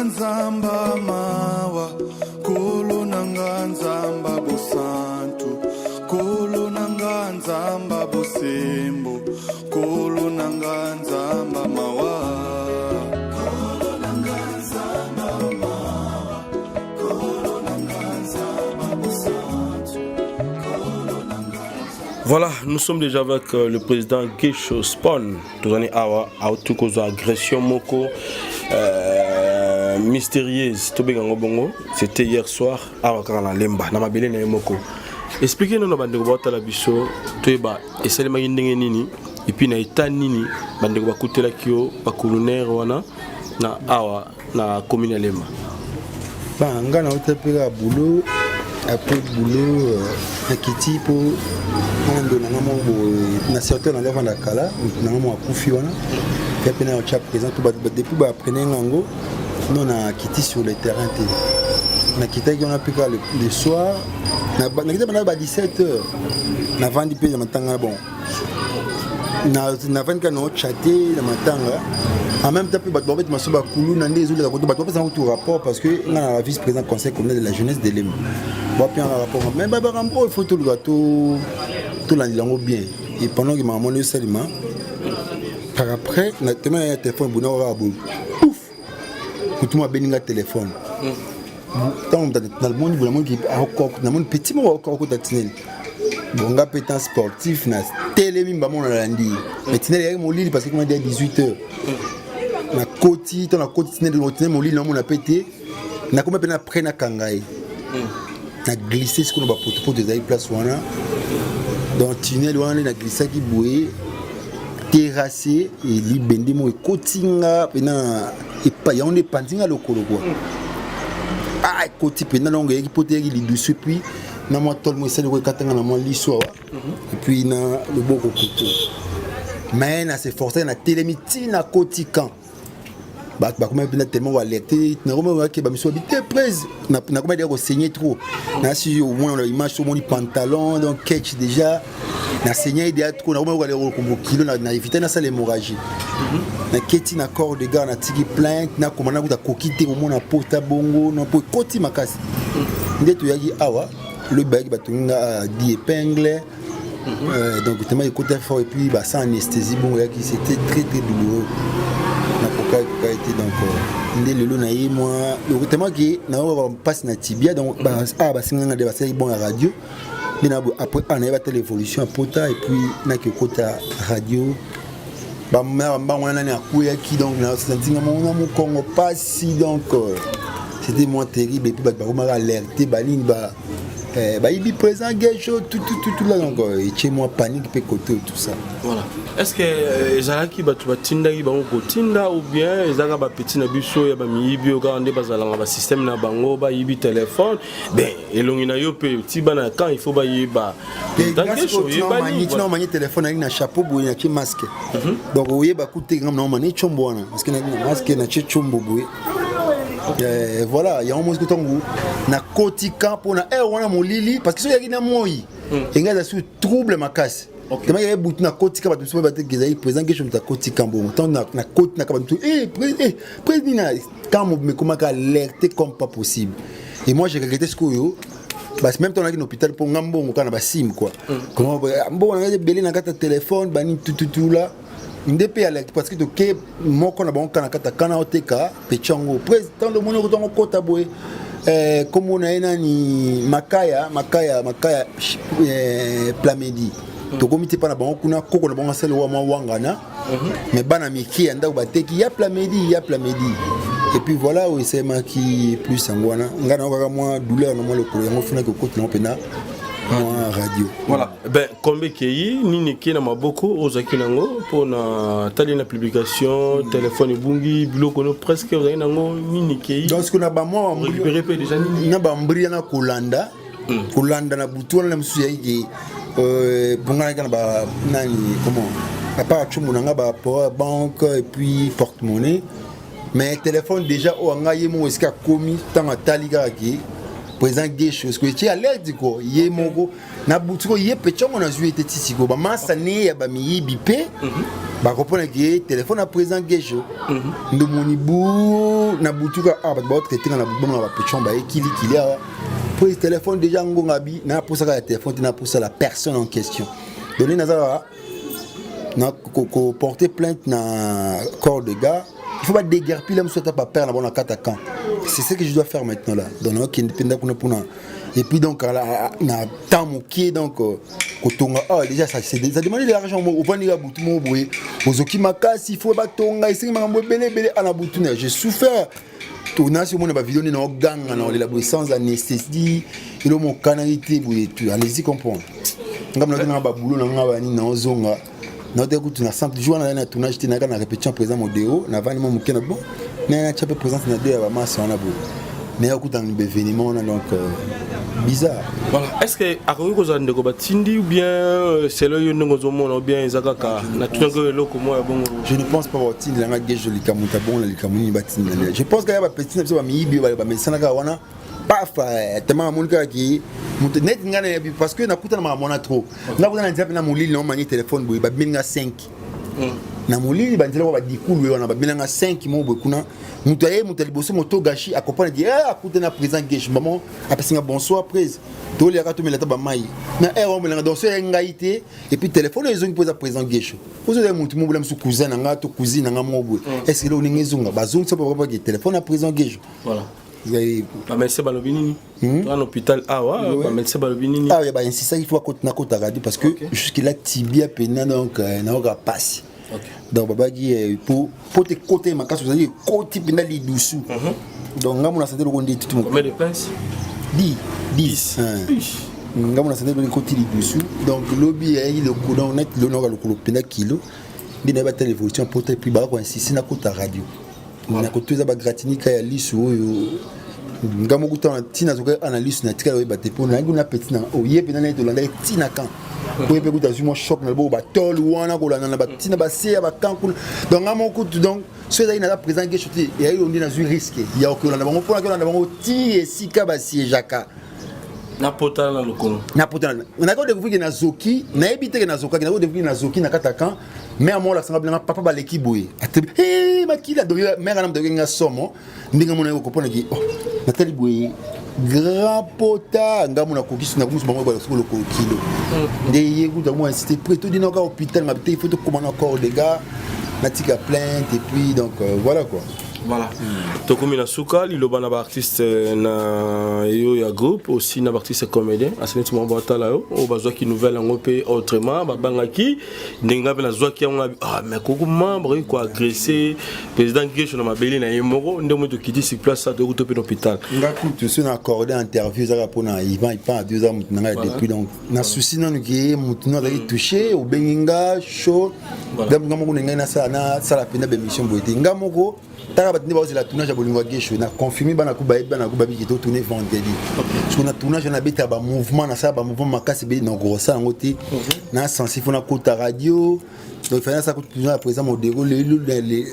nzamba mawa kulu nanga nzamba busantu kulu nanga nzamba busimbu kulu nanga nzamba mawa kulu nanga nzamba mawa kulu nanga nzamba busantu kulu nanga. Voilà, nous sommes déjà avec le président Gesho Spawn. Nous avons awa auto cause agression moko mystérieuse tobenga bongo. C'était hier soir à Wakana Lemba na mabele na moko. Expliquez-nous na bande ko bata la biso toyeba esalema ndenge nini et puis na état nini bande ko bakutela kio ba colonel wana na awa na commune Lemba. Ba ngana utapeka boulot après boulot na kiti po ando na ngamo na certain na leva na kala na ngamo akufi wana et puis na cha présent depuis ba prenez ngango non na kiti sur le terrain na kita qui on a pu le soir na kita ba 17h na vandi pe na matanga bon na 24 na chatter na matanga en même temps ba bobet masoba kulu na ndezo la ko ba to pesa tout rapport parce que on a la vice-président conseil communal de la jeunesse de Lemba ba bien rapport mais ba rambo il faut tout le gâteau tout l'andilango bien et pendant que maman le seulement par après na tellement un téléphone bon on pouf tout moi beninga téléphone tant dans le monde vraiment qui encore dans mon petit mot encore ko tatinel bon gars pétant sportif na télé mimba mon landi mais tinel mon lit parce que comment dire 18h na koti to na koti tinel mon lit na mon a pété na comme pena après na kangai na glissé ce qu'on va pour des place wana dans tunnel wana na glissé qui boué terrassé et libende mo kotinga pena et pas ya on est pandinga lokolo quoi ah koti pena longue qui pote qui li dessus puis na moi tol mo essayer de katanga na moi liso et puis na le boko couteau mais na c'est forcé na télémiti na koti kan ba comme pena tellement alerté na comme que ba mi so habité prise na comme dire saigner trop na si au moins on a image sur mon pantalon donc catch déjà na saigner déjà trop na comme aller au kilo na éviter na ça l'hémorragie na keti na corps de gars na tiki plainte na comme na kuta kokite au moins na porta bongo na po koti makasi ndeto yaki awa le bag batunga di épingle donc tellement écouter fort et puis bah sans anesthésie bon yaki c'était très très douloureux na poka été donc ndé lelo na ye moi le tellement que na passe na tibia donc bah singa de basai bon à radio après on a battu l'évolution à pota et puis na que kota radio ba on a akuya qui donc na senti mon Congo pas si donc c'était moins terrible et puis ba on m'a alerté baline ba il présent Gesho tout là donc et chez moi panique pe côté tout ça voilà est-ce que ezalaki batu batinda ki bango kotinda ou bien ezaka ba petit na biso ya ba miyibi o kande bazalanga ba système na bango ba yibi téléphone ben elongi na yo pe tibana quand il faut ba yiba tant que Gesho yeba ni non mani téléphone ali na chapeau boye na ki masque donc oyeba kuté ngam na mani chombo wana parce que na masque na chombo boye voilà il y a un mot que tongu na kotika pona wana molili parce que so yaki na moi engaza sur trouble makasi tellement il y a beaucoup na kotika ba tout ba te gezai présent que je me ta kotika bon tant na côte na ka tout président quand me comment alerter comme pas possible et moi j'ai regretté ce que yo parce même temps là dans l'hôpital pour ngambo ngana ba sim quoi comment bon on a belé na carte téléphone bani tout là ndepé alerte parce que to ke moko na banka na kata kana oteka pechango président de mono ko kota boy comme on a nani makaya plamedi to komite pa na bango kuna koko na bango sel wa wangana mais bana miki anda bateki ya plamedi et puis voilà où c'est ma qui plus ngwana ngana ko moi douleur na moi le ko yango funa ko kota na pena radio voilà ben combien kei nini kina maboko ozaki nango pona tali na publication téléphone bungi biloko no presque ozaki nango nini kei donc ce qu'on a ba moi récupérer pe déjà nini na ba mbri na kolanda na butu na msuya yiki bunga kana ba nani comment à part chumu na ba banque et puis porte-monnaie mais téléphone déjà o ngaye mo eska komi tanga taliga ki présent Gesho parce que tu as l'air de quoi yemoko na butuko ye pechongo na zuete tisiko ba masa ne ya ba miyibi pe Bah comprendre que téléphone à présent gejo ndo monibu na butuka ba traiter na butu na ba pichon ba ekili a pour le téléphone déjà ngonga bi na pour ça le téléphone na pour ça la personne en question donner nazara na ko porter plainte na corps de gars il faut pas déguerpir là monsieur pas perdre na bon attaquant c'est ce que je dois faire maintenant là donc indépendant pour et puis donc na temps moké donc kotonga déjà ça demande de l'argent au vendre la butu mo boye ozoki makasi il faut pas tonga isinga mambo belé ana butu j'ai souffert tourner sur mon vidéo na ganga na la boye sans anesthésie il mo canalité boye tu allez-y comprendre ngam na ba boulot na ngaba ni na ozonga na de kutu na 100 jours na tournage tina na répétition présent modéo na vani mo mukena bon na chape présence na de ba massa na boye mais écoute un événement donc bizarre. Voilà. Est-ce que Akoyo Kozande ko batindi ou bien c'est le yo ndongo zomo ou bien ezakaka na tungo loko mo bon. Je ne pense pas batindi la ngage joli kamuta bon la kamuni batindi. Je pense qu'il y a ba petit na ba miibi ba mesana ka wana paf tellement monika ki net ngana parce que nakuta na mona trop. Nakuta na nzapa na mulili na mani téléphone boy ba binga 5. Na mulili banzela ba dikulu wana ba binga 5 mo boy kuna mutaye mutaliboso moto gashi accompagne dit akuta na présent gesh maman apesinga bonsoir prise to le ka to melata ba mai na on melanga donc c'est ngaité et puis téléphone ils ont posé présent gesh vous avez mutu mo bula su cousin nga to cousine nga mo boy est-ce que lo ngezunga bazungu ça pas téléphone à présent gesh voilà ba médecin balobinini dans l'hôpital ba médecin balobinini ya ba insista il faut continuer à radio parce que jusque là tibia pena donc na oka passe. Donc babagi pour te côté ma casse vous avez côté pena li dessous donc ngam na santé ko ndi tout combien de pinces 10 ngam na santé ko côté li dessous donc lobby il le coudon net le no ko pena kilo bi na ba télévision pour te plus ba ko insister na côté radio na côté za ba gratinika ya lisu ngam ko tan tina zo ka analyse na tika ba te pour na nguna petit na o yepe na to landa tina kan ko yepe ko ta zumo choc na bo ba tol wana ko landa na ba tina ba se ba kan ko donc ngam ko donc ce za ina présent que chuté et on dit na zu risque il y a ko landa ba ko landa ba ti et sika ba si jaka na potala na lokolo na potala na ko découvrir na zoki na ebité na zoka na ko découvrir na zoki na kataka mais à moi la sanga papa ba l'équipe boy makila do mère na mdoge nga somo ndinga mona ko kopona ki Nathalie boy grand pota ngamu na kokisu na kumu bango ba solo ko kilo ndeye ku da moi c'était prêt tout dit na ka hôpital ma il faut te commander encore des gars natika plainte et puis donc voilà quoi. Voilà. Tokomi na suka liloba na ba artiste na yo ya groupe aussi na ba artiste comédien asenti mo batala yo o bazwa ki nouvelle en pe autrement ba bangaki ndinga pe na zwa ki on mais koko membre ko agresser président Gesh na mabeli na yemoro ndemo to kiti sur place ça de route pe l'hôpital ngaku tu suis na accordé interview ça pour na Ivan il pas 2 ans maintenant depuis donc na souci non que mutuna ali touché au benginga show donc ngamo ngai na ça na sala pena be mission boité ngamoko taka batini ba la tournage bolingo Gesh na confirmer bana ku babi ki to tourner vendredi sur na tournage na beta ba mouvement na ça ba mouvement makasi be na grossa ngoti na sensible na kota radio donc il fallait ça que toujours à présent mon déroulé les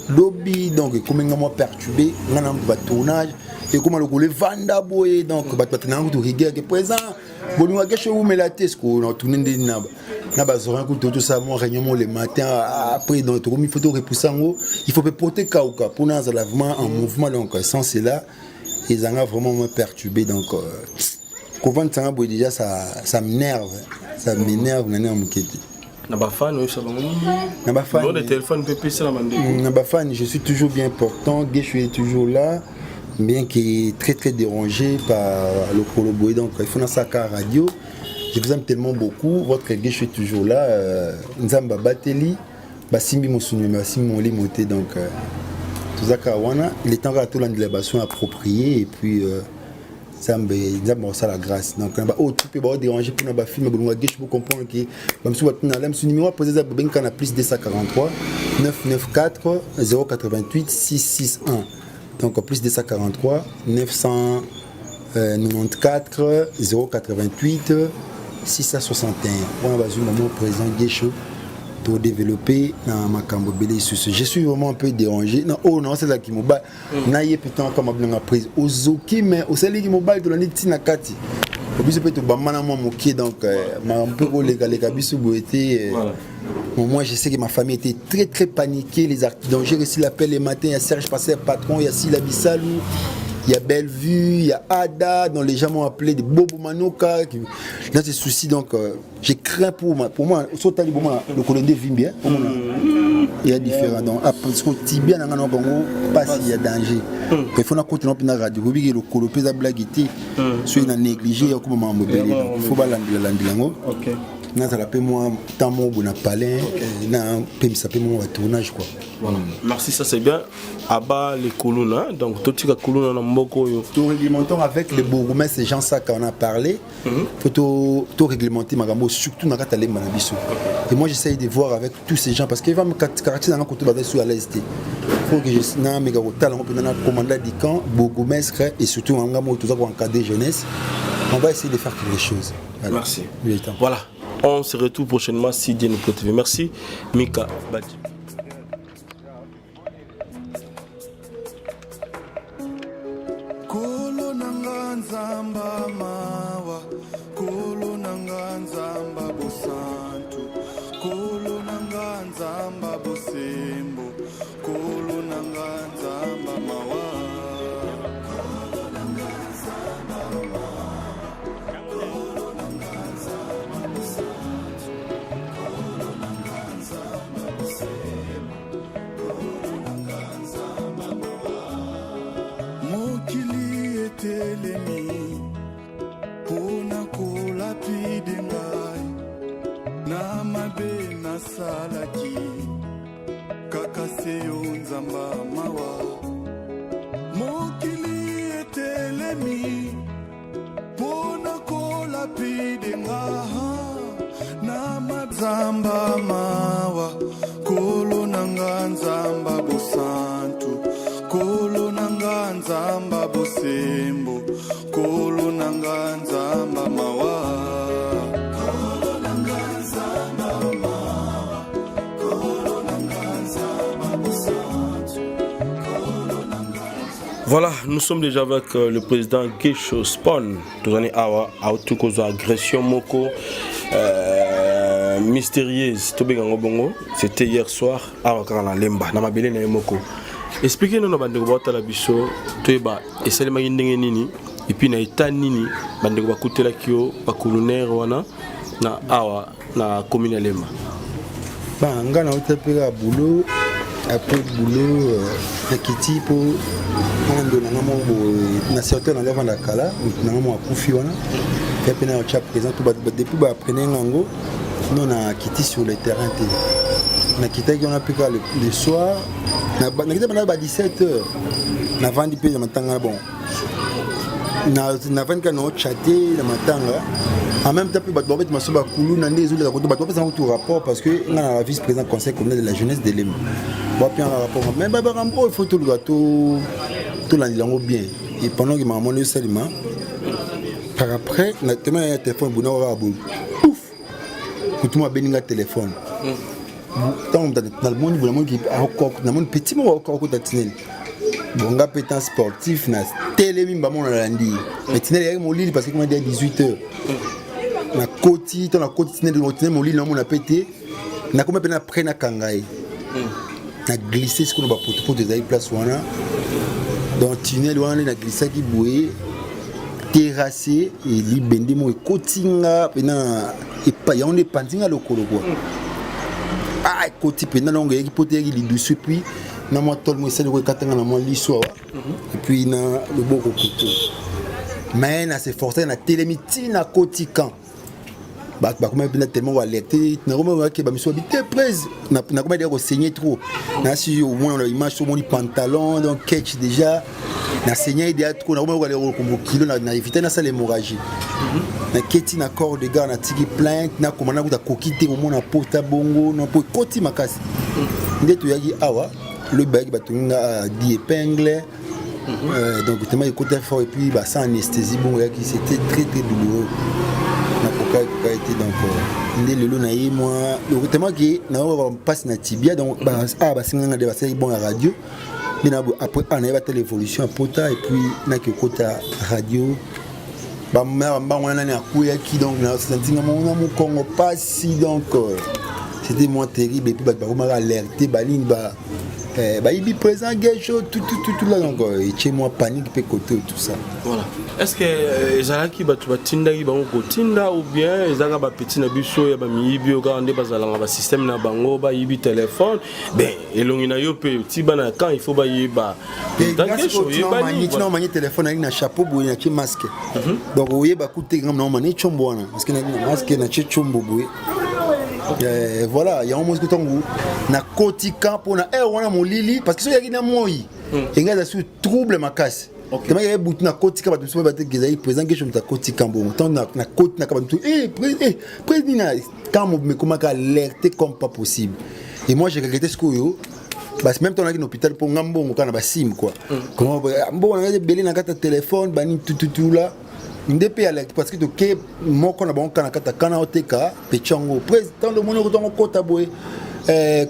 lobby donc comme ngamo perturbé ngana ba tournage et comment le coller vanda boy donc ba patna to rigueur que présent bolingo Gesh ou melates ko na tourner ndi na bazoran ko tout ça mon réunion le matin après donc il faut te repousser il faut porter kauka pour nous lavement en mouvement donc sans cela ils ont vraiment me perturbé donc comment ça boy déjà ça m'énerve nana muketi na ba fan oui ça na ba fan le téléphone PP ça na ba fan je suis toujours bien portant Gesh est toujours là bien qu'il est très dérangé par le Coloboy donc il faut dans sa radio. Je vous aime tellement beaucoup. Votre Gesh est toujours là. Nzamba Bateli, Basimbi Moussounou, Basimbi Moli Moté. Donc, tout ça, il est temps à tout l'indélébation appropriée. Et puis, Nzamba a la grâce. Donc, tout peut être dérangé pour nous filmer. Gesh pour comprendre que le numéro posé à Benkana plus 243 994 088 661. Donc, plus 243 994 088 661. On va jouer moment présent Gesh pour développer dans ma cambobélé sur ce. Je suis vraiment un peu dérangé. Non, oh non, c'est là qui m'a naïe putain comme a prise. Ozoki mais au sali qui m'a de la niti nakati. biso peut bamana moi moké donc un peu les biso boité. Moi, je sais que ma famille était très très paniquée. Donc j'ai reçu l'appel les matins. Il y a Serge Passer, patron. Il y a Sila Bissalou. Il y a Bellevue. Il y a Ada. Donc les gens m'ont appelé des Bobo Manoka. Dans ces soucis, donc j'ai craint pour moi. Surtout le colonel vit bien. Il y a différents. Donc parce que Tibia n'a pas s'il y a danger. Il faut continuer à la radio. Le colopé a blagué. Soit il a négligé. Il faut pas l'andilango. N'a ça l'appelle moi tant mon bon palais n'a pas ça peut mon tournage quoi. Voilà. Merci, ça c'est bien. Aba les colonna donc tout ce colonna na mboko yo. Tout réglementons avec les bourgmestres ces gens ça qu'on a parlé. Faut tout réglementer magambo surtout na kata lemba na biso. Et moi j'essaye de voir avec tous ces gens parce qu'il va me caractériser dans côté basé sur l'est. Faut que je na méga hotel on peut na commandant du camp bourgmestre et surtout magambo tout ça pour encadrer jeunesse. On va essayer de faire quelque chose. Voilà. Merci. Voilà. On se retrouve prochainement si Dieu nous protège. Merci, Mika Badji. Salaki Kakaseo Nzamba Mawa Mokili etelemi Pona kola pidenga Na mazamba mawa Kolo nanga nzamba bosantu Kolo nanga nzamba bosembo Kolo nanga nzamba mawa Voilà, nous sommes déjà avec le président Gesho Spawn. Nous avons eu une agression moko mystérieuse. C'était hier soir à Wakana Lemba, na mabele na moko. Expliquez-nous bande ko la biso toyeba esalema nini et puis na état nini bande ko kutela kio ba colonel wana na awa na commune ya Lemba. Ba ngana utapela boulot après boulot na kiti pour na certain na devant la kala na mo akufi wana et puis na chap présent tout depuis ba prenez ngango non na quitté sur le terrain na quitté on a pu le soir na quitté pendant 17h na vandi pe na matanga bon na vandi kana chatter na matanga en même temps ba bobet masoba kulu na ndezo la ko ba pesa un rapport parce que na la vice-président conseil communal de la jeunesse de Lemba ba bien rapport mais ba rambo il faut tout le gâteau tout l'andilango bien et pendant que maman le salima par après na tellement un téléphone buna wa boum ouf tout moi beninga téléphone tant dans le monde qui a encore dans mon petit mot encore tatinel bon gars pétant sportif na télé mimba mon landi mais tinel avec mon lit parce que moi dès 18h na koti dans la koti tinel mon lit na mon a pété na comme pena prena kangai na glissé ce qu'on va pour des place wana donc tunnel wana na glissa qui boué terrassé et libende mo kotinga pena et pas y a on est pantinga lokolo quoi ah koti pena longue qui poter qui dessus puis na moi tout le monde c'est le katanga na moi l'histoire et puis na le beau couteau mais na c'est forcé na télémiti na koti camp bah comme bien tellement alerté na comme que ba miso habité prise na comme dire saigner trop na si au moins on a image sur mon pantalon donc catch déjà na saigner idéal trop na comme aller au kilo na éviter na ça l'hémorragie na keti na corps de gars na tiki plainte na comme na kokite au moins na porta bongo na po koti makasi ndeto yaki awa le bag batunga 10 épingles donc tellement écoute fort et puis bah sans anesthésie bon yaki c'était très très douloureux na été donc ndé lelo na ye moi le tellement que na passe na tibia donc bah singa de basé bon à radio mais après on a battu l'évolution à pota et puis na que côté radio ba mère ba wana na kuya ki donc na sentinga mon Congo pas si donc c'était moins terrible et puis ba m'a alerté ba ligne ba il présent gauche tout là donc et chez moi panique pe côté tout ça. Voilà. Est-ce que ezalaki batu batinda ki bango kotinda ou bien ezaka ba petit na biso ya ba miyibi o ka ande bazalanga ba système na bango ba yibi téléphone ben elongi na yo pe ti bana quand il faut ba yiba non mani téléphone avec na chapeau boy na ki masque donc oye ba kuté ngam na mani chombo wana parce que na masque na chi chombo boy. Voilà, il y a un moment où na kotika pour na wana molili parce que so yaki na moi et ngaza sur trouble ma casse. Tellement il y a beaucoup na kotika ba so ba te gezai présent que je me ta kotika bon tant na côte na ka ba tout président quand me comment alerter comme pas possible. Et moi j'ai regretté ce que yo parce même temps na hôpital pour ngambo ngana ba sim quoi. Comment bon na belé na kata téléphone bani tout là. Ndep alerte parce que donc moko na bango kana kata kana oteka pechango président de mono ko kota boy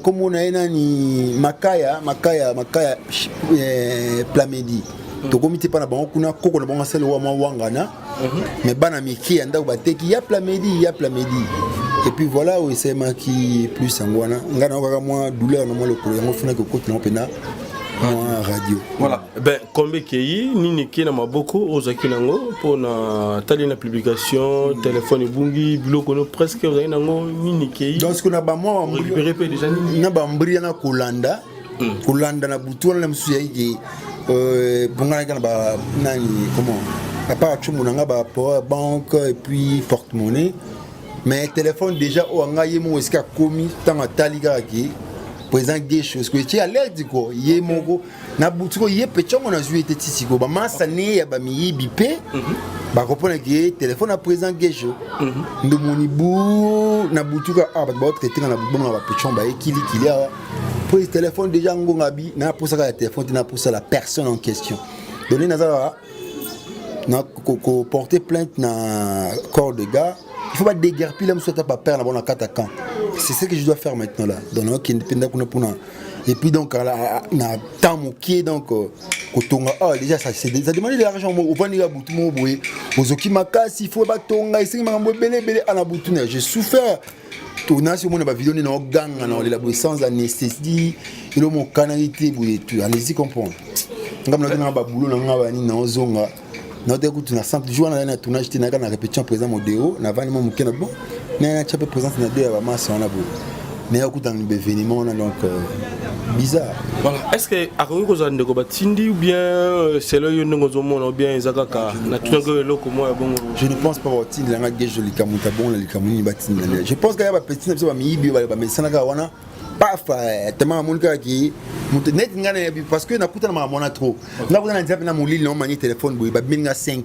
comme on a ni makaya plamedi to komite pa na bango kuna koko na bango sele wa wangana mais bana miki anda bateki ya plamedi et puis voilà où c'est ma qui plus ngwana ngana ko moi douleur na moi le ko yango funa ko kota na pena radio. Voilà. Ben, combien qui nini qui na maboko ozaki nango pour na tali na publication téléphone bungi biloko no presque ozaki nango nini qui donc ce qu'on a ba moi récupérer pe déjà nini na ba mbria na kolanda na butu na msuya yi bunga na ba nani comment à part chumu na ba power bank et puis porte-monnaie mais téléphone déjà o nga yemo eska komi tanga tali ga ki présent des choses que tu as l'air de quoi yé moko na butiko yé pechongo na zué teti ko ba masane ya ba mi bipé ba comprendre que téléphone à présent gejo ndo moni bu na butiko ba tete na bu ba pechongo ba ekili kilia pour téléphone déjà ngonga bi na pour ça ka téléphone na pour ça la personne en question donner nazara na ko porter plainte na corps de gars. Il faut pas déguerpir l'homme soit pas perdre la bonne attaquant. C'est ce que je dois faire maintenant là. Donc qui indépendant pour et puis donc na temps qui donc kotonga déjà ça demande de l'argent au vendre butu mo boye ozoki makasi il faut ba tonga ici mambo belé à la butu j'ai souffert tourner sur mon vidéo na ganga na la boye sans anesthésie il mon canalité boye tu allez-y comprendre ngam na ba boulot na ngaba ni na ozonga. Nous avons fait 100 jours dans le tournage, nous avons répété présent modéo, nous avons fait bon, nous avons fait présent dans deux masse on a beau. Mais au coup dans l'événement donc bizarre. Voilà. Est-ce que à cause de ndeko batindi ou bien c'est là yon ngo zomo ou bien ezakaka na tungo loko moi bon. Je ne pense pas batindi la ngage joli kamuta bon la kamuni batindi. Je pense qu'il y a pas petit na mi bi ba mesana ka wana paf tellement mon gars qui net ngana parce que nakuta na mona trop nakuta na nzapa na mulili na mani téléphone boy ba binga 5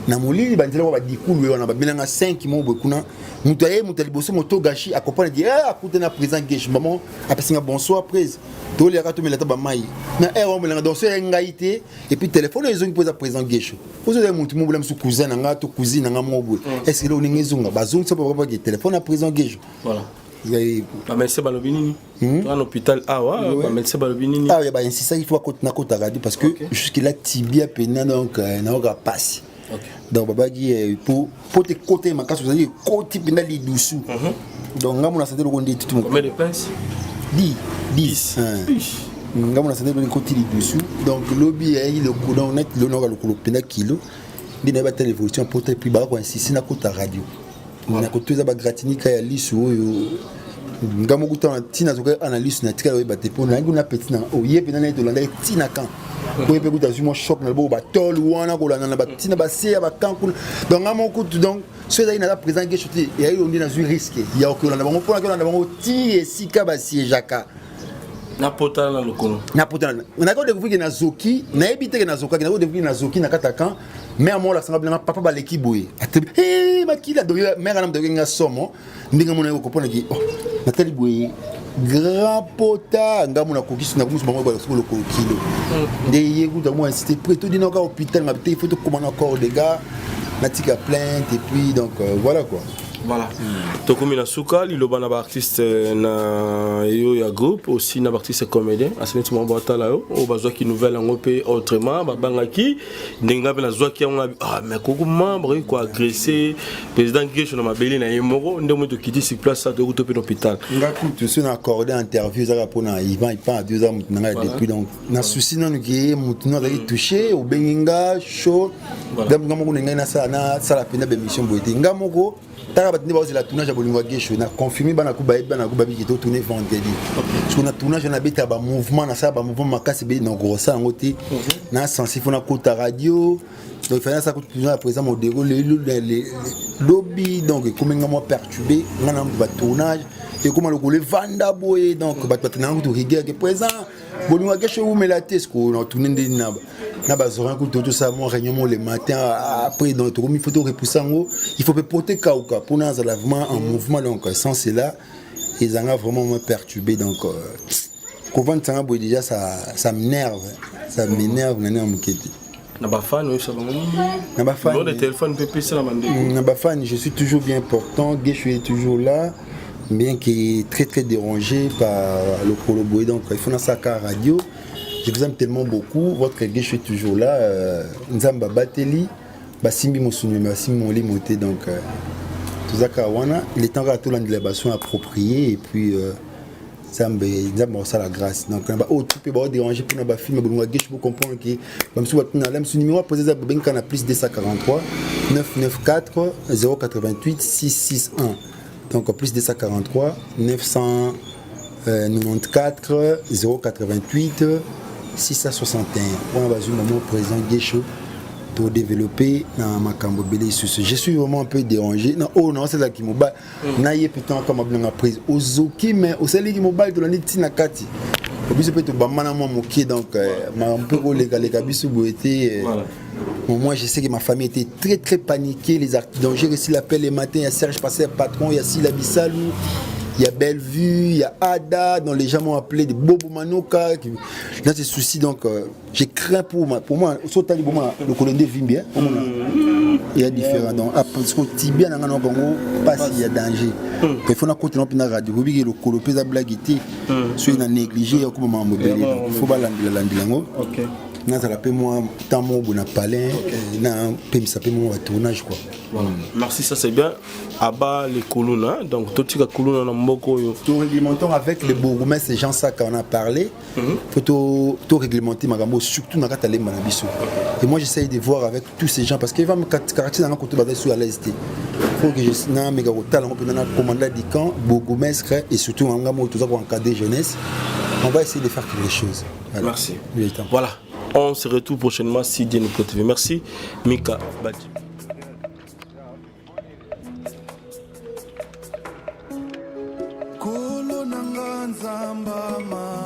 na mulili ba nzela ba dikulu wana ba binga 5 mo boy kuna mutaye mutaliboso moto gashi accompagner dire akuta na présent gage maman apesinga bonsoir prise to li akato melata ba mai na on melanga donc c'est ngaité et puis téléphone ils ont posé présent gage vous avez mutu mo bula msu cousin nga to cousine nga mo boy est-ce que lo ningezunga bazunga so ba téléphone à présent gage voilà. Merci Balobinini. Un hôpital merci Balobinini. Ah, il y a ça il faut na kota radio parce que jusque là tibia pena donc na oga passe. Donc baba dit pour te côté ma casse vous allez côté pena li dessous. Donc ngamu na santé le gonde tout. Combien de pinces? 10. Ngamu na santé le côté li dessous. Donc lobby il le coudon net le no le pena kilo. Bina ba telle évolution pour te puis ba ko insister na kota radio. Na kotuza ba gratinika ya lisu oyo ngamo kutana tina zoka analyse na tika ba te pona nguna petit na oye pe na to landa tina kan ko pe kuta zumo shop na bo ba tol wana ko landa ba tina ba se ba kan ko donc ngamo kutu donc ce là il na présent que chuti ya yo ndi na zu risque ya ko landa bango pona ko landa bango ti esika ba si jaka na potala na lokolo na potala na ko découvrir na zoki na ebite na zoka na ko découvrir na zoki na katakan mais à moi la sangablement papa ba l'équipe boy eh makila do mère na mdogenga somo ndinga mona ko pona ki oh natali boy grand pota ngamu na kokisu na kusu bango ba solo ko kilo nde yegu da moi c'était près tout dina ka hôpital ma il faut to comment encore des gars na tika plainte et puis donc voilà quoi. Voilà. Tokomi na suka liloba na ba artiste na yo ya groupe aussi na ba artiste comédien aseneti mo bota la yo o bazwa ki nouvelle en pe autrement ba bangaki ndenga pe na zwa ki on mais koko membre ko agresser président Gesh na mabeli na yemoro ndemo to kiti sur place ça to to pe l'hôpital ngaku tu suis accordé interview ça pour na Ivan il pas 2 ans depuis donc na souci non qui mutuna da touché au benginga show dem ngamo ngai na ça na la pena be mission boité ngamoko taka batini ba la tournage ya bolingo Gesh na confirmer bana ku babi ki to tourner vendredi sur na tournage na beta ba mouvement na ça ba mouvement makasi be na grossa ngoti na sensible na kota radio donc il fallait ça toujours à présent mon déroule les lobby donc comme ngamo perturbé ngana ba tournage et comment le vanda boy donc ba na to rigueur que présent bolingo Gesh ou melates ko na tourner na bazoran ko tout ça mon réunion le matin après donc tout il faut tout repousser il faut porter kauka pour nous lavement en mouvement donc sans cela ils ont vraiment me perturbé donc quand ça boy déjà ça m'énerve na muketi na ba fan oui ça va na ba fan le téléphone PP ça la mande na ba fan je suis toujours bien portant Gesh est toujours là bien qu'il est très dérangé par le Coloboy donc il faut dans sa radio. Je vous aime tellement beaucoup. Votre Gesh est toujours là. Nzamba Bateli, Basimbi Moussounou, Basimbi Moli Moté. Donc, tout ça, il est temps de tout l'indélébation appropriée. Et puis, Nzamba ça la grâce. Donc, tu peux déranger pour nos films. Gesh pour comprendre que même ce numéro posé à Benkana plus 243 994 088 661. Donc, plus 243 994 088 661. On a besoin de mon président Gesh pour développer dans ma cambobélé sur ce. Je suis vraiment un peu dérangé. Non, oh non, c'est là qui m'a bat. Naïe putain comme ma prise. Ozoki mais au sali qui m'a bat de la niti nakati. Obis peut te bamana moi moqué donc ma un peu les kabisu boité. Moi je sais que ma famille était très paniquée les actes donc j'ai reçu l'appel le matin il y a Serge Passer patron il y a Sila Bissalou. Il y a Bellevue, il y a Ada, dont les gens m'ont appelé des Bobo Manoka. Dans ces soucis, donc j'ai craint pour moi, le colonel vit bien. Il y a différents. Donc, parce que Tibia n'a pas pas s'il y a danger. Il faut continuer à la radio. Le colonel peut blaguer, soit il a négligé, il faut pas l'andilango. Dans la paix, moi, tant mon bon palais, ça peut mon tournage quoi. Voilà. Merci, ça c'est bien. Abat les colonnes, donc tout ce que colonne dans Mboko. Tout réglementons avec les bourgmestres, ces gens ça qu'on a parlé. Faut tout réglementer Magambo, surtout dans la Manabiso. Et moi j'essaye de voir avec tous ces gens parce qu'il va me caractériser dans le côté basé sur l'Est. Il faut que je n'ai méga talent pour commander du camp, bourgmestre et surtout en Ngamo tout ça pour encadrer jeunesse. On va essayer de faire quelque chose. Voilà. Merci. Voilà. On se retrouve prochainement si Dieu nous protège. Merci, Mika Badji. Kolo nanga nzamba ma